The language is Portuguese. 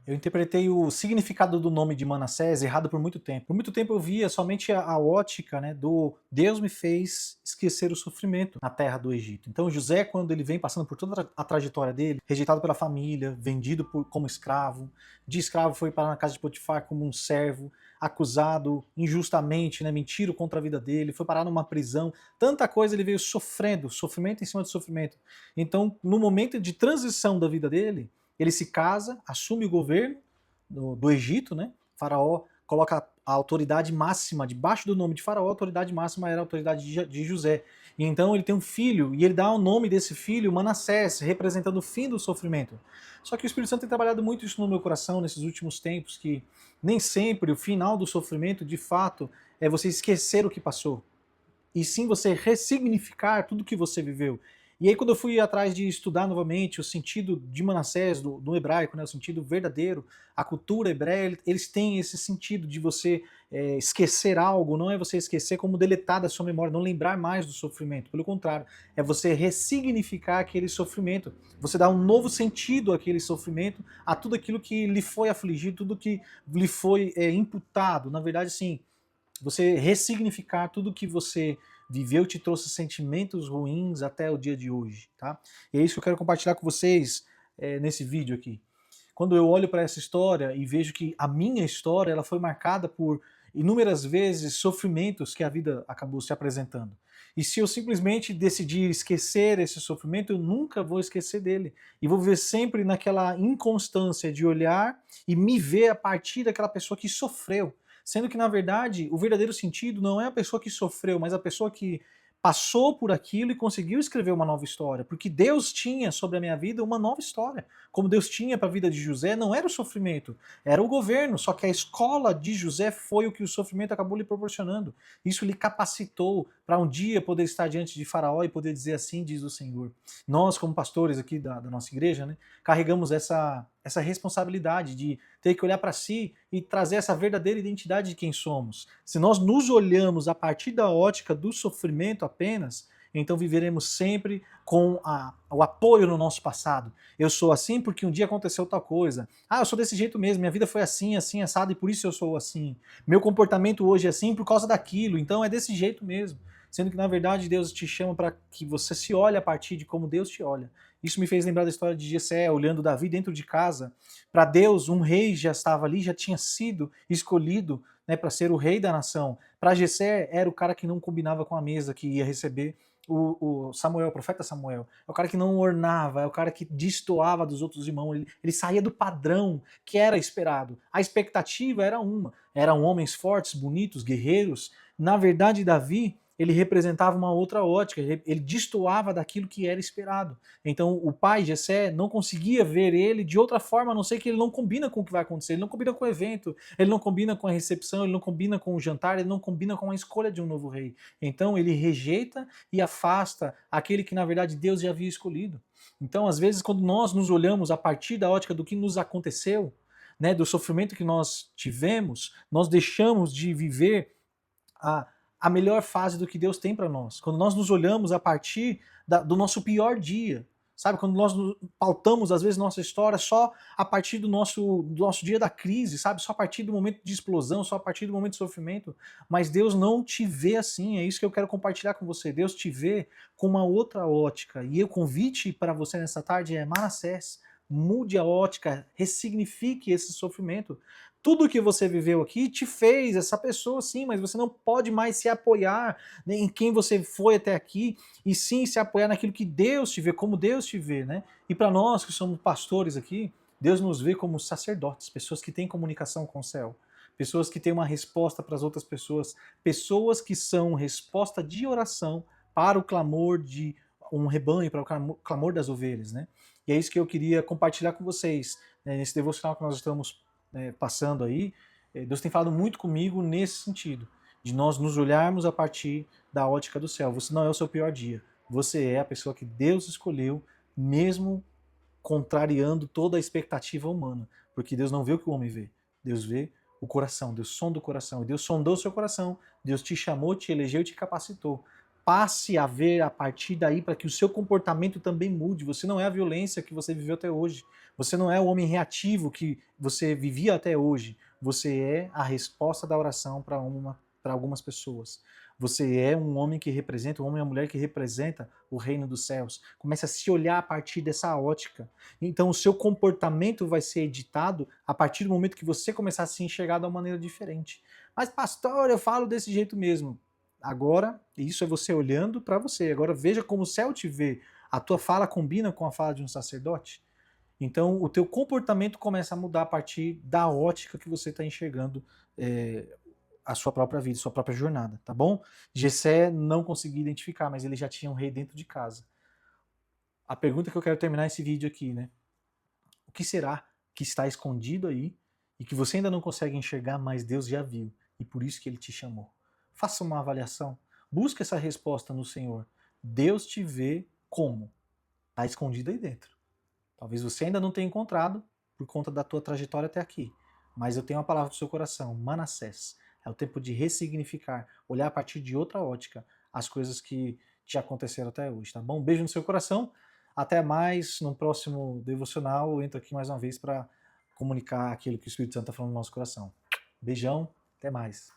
Eu interpretei o significado do nome de Manassés errado por muito tempo. Por muito tempo eu via somente a ótica, né, do Deus me fez esquecer o sofrimento na terra do Egito. Então José, quando ele vem passando por toda a trajetória dele, rejeitado pela família, vendido como escravo, de escravo foi parar na casa de Potifar como um servo, acusado injustamente, né, mentiram contra a vida dele, foi parar numa prisão, tanta coisa ele veio sofrendo, sofrimento em cima de sofrimento. Então, no momento de transição da vida dele, ele se casa, assume o governo do Egito, né? Faraó coloca a autoridade máxima, debaixo do nome de Faraó, a autoridade máxima era a autoridade de José. E então ele tem um filho, e ele dá o nome desse filho, Manassés, representando o fim do sofrimento. Só que o Espírito Santo tem trabalhado muito isso no meu coração nesses últimos tempos, que nem sempre o final do sofrimento, de fato, é você esquecer o que passou e sim você ressignificar tudo que você viveu. E aí, quando eu fui atrás de estudar novamente o sentido de Manassés, do hebraico, né, o sentido verdadeiro, a cultura hebreia, eles têm esse sentido de você esquecer algo, não é você esquecer como deletar da sua memória, não lembrar mais do sofrimento. Pelo contrário, é você ressignificar aquele sofrimento, você dar um novo sentido àquele sofrimento, a tudo aquilo que lhe foi afligido, tudo que lhe foi imputado. Na verdade, sim, você ressignificar tudo que você viveu te trouxe sentimentos ruins até o dia de hoje, tá? E é isso que eu quero compartilhar com vocês nesse vídeo aqui. Quando eu olho para essa história e vejo que a minha história ela foi marcada por inúmeras vezes sofrimentos que a vida acabou se apresentando. E se eu simplesmente decidir esquecer esse sofrimento, eu nunca vou esquecer dele. E vou viver sempre naquela inconstância de olhar e me ver a partir daquela pessoa que sofreu. Sendo que, na verdade, o verdadeiro sentido não é a pessoa que sofreu, mas a pessoa que passou por aquilo e conseguiu escrever uma nova história. Porque Deus tinha sobre a minha vida uma nova história. Como Deus tinha para a vida de José, não era o sofrimento, era o governo. Só que a escola de José foi o que o sofrimento acabou lhe proporcionando. Isso lhe capacitou para um dia poder estar diante de Faraó e poder dizer assim, diz o Senhor. Nós, como pastores aqui da nossa igreja, né, carregamos essa responsabilidade de ter que olhar para si e trazer essa verdadeira identidade de quem somos. Se nós nos olhamos a partir da ótica do sofrimento apenas, então viveremos sempre com o apoio no nosso passado. Eu sou assim porque um dia aconteceu tal coisa. Ah, eu sou desse jeito mesmo, minha vida foi assim, assim, assado, e por isso eu sou assim. Meu comportamento hoje é assim por causa daquilo, então é desse jeito mesmo. Sendo que, na verdade, Deus te chama para que você se olhe a partir de como Deus te olha. Isso me fez lembrar da história de Jessé, olhando Davi dentro de casa. Para Deus, um rei já estava ali, já tinha sido escolhido, né, para ser o rei da nação. Para Jessé, era o cara que não combinava com a mesa que ia receber o Samuel, o profeta Samuel. É o cara que não ornava, é o cara que destoava dos outros irmãos. Ele saía do padrão que era esperado. A expectativa era uma. Eram homens fortes, bonitos, guerreiros. Na verdade, Davi, ele representava uma outra ótica, ele destoava daquilo que era esperado. Então o pai, Jessé, não conseguia ver ele de outra forma, a não ser que ele não combina com o que vai acontecer, ele não combina com o evento, ele não combina com a recepção, ele não combina com o jantar, ele não combina com a escolha de um novo rei. Então ele rejeita e afasta aquele que na verdade Deus já havia escolhido. Então às vezes quando nós nos olhamos a partir da ótica do que nos aconteceu, né, do sofrimento que nós tivemos, nós deixamos de viver a, a melhor fase do que Deus tem para nós. Quando nós nos olhamos a partir do nosso pior dia, sabe? Quando nós pautamos, às vezes, nossa história só a partir do nosso dia da crise, sabe? Só a partir do momento de explosão, só a partir do momento de sofrimento. Mas Deus não te vê assim, é isso que eu quero compartilhar com você. Deus te vê com uma outra ótica. E o convite para você nessa tarde é Manassés. Mude a ótica, ressignifique esse sofrimento. Tudo que você viveu aqui te fez essa pessoa, sim, mas você não pode mais se apoiar em quem você foi até aqui, e sim se apoiar naquilo que Deus te vê, como Deus te vê, né? E para nós que somos pastores aqui, Deus nos vê como sacerdotes, pessoas que têm comunicação com o céu, pessoas que têm uma resposta para as outras pessoas, pessoas que são resposta de oração para o clamor de um rebanho, para o clamor das ovelhas, né? E é isso que eu queria compartilhar com vocês, né, nesse devocional que nós estamos passando aí. Deus tem falado muito comigo nesse sentido, de nós nos olharmos a partir da ótica do céu. Você não é o seu pior dia, você é a pessoa que Deus escolheu, mesmo contrariando toda a expectativa humana, porque Deus não vê o que o homem vê, Deus vê o coração, Deus sonda o coração, e Deus sondou o seu coração, Deus te chamou, te elegeu e te capacitou passe a ver a partir daí para que o seu comportamento também mude. Você não é a violência que você viveu até hoje. Você não é o homem reativo que você vivia até hoje. Você é a resposta da oração para algumas pessoas. Você é um homem que representa, um homem e uma mulher que representa o reino dos céus. Comece a se olhar a partir dessa ótica. Então o seu comportamento vai ser editado a partir do momento que você começar a se enxergar de uma maneira diferente. Mas pastor, eu falo desse jeito mesmo. Agora, isso é você olhando para você. Agora veja como o céu te vê. A tua fala combina com a fala de um sacerdote? Então, o teu comportamento começa a mudar a partir da ótica que você está enxergando a sua própria vida, a sua própria jornada, tá bom? Jessé não consegui identificar, mas ele já tinha um rei dentro de casa. A pergunta que eu quero terminar esse vídeo aqui, né? O que será que está escondido aí e que você ainda não consegue enxergar, mas Deus já viu e por isso que ele te chamou? Faça uma avaliação. Busque essa resposta no Senhor. Deus te vê como? Está escondido aí dentro. Talvez você ainda não tenha encontrado por conta da tua trajetória até aqui. Mas eu tenho uma palavra do seu coração, Manassés. É o tempo de ressignificar, olhar a partir de outra ótica as coisas que te aconteceram até hoje, tá bom? Um beijo no seu coração. Até mais no próximo devocional. Eu entro aqui mais uma vez para comunicar aquilo que o Espírito Santo está falando no nosso coração. Beijão, até mais.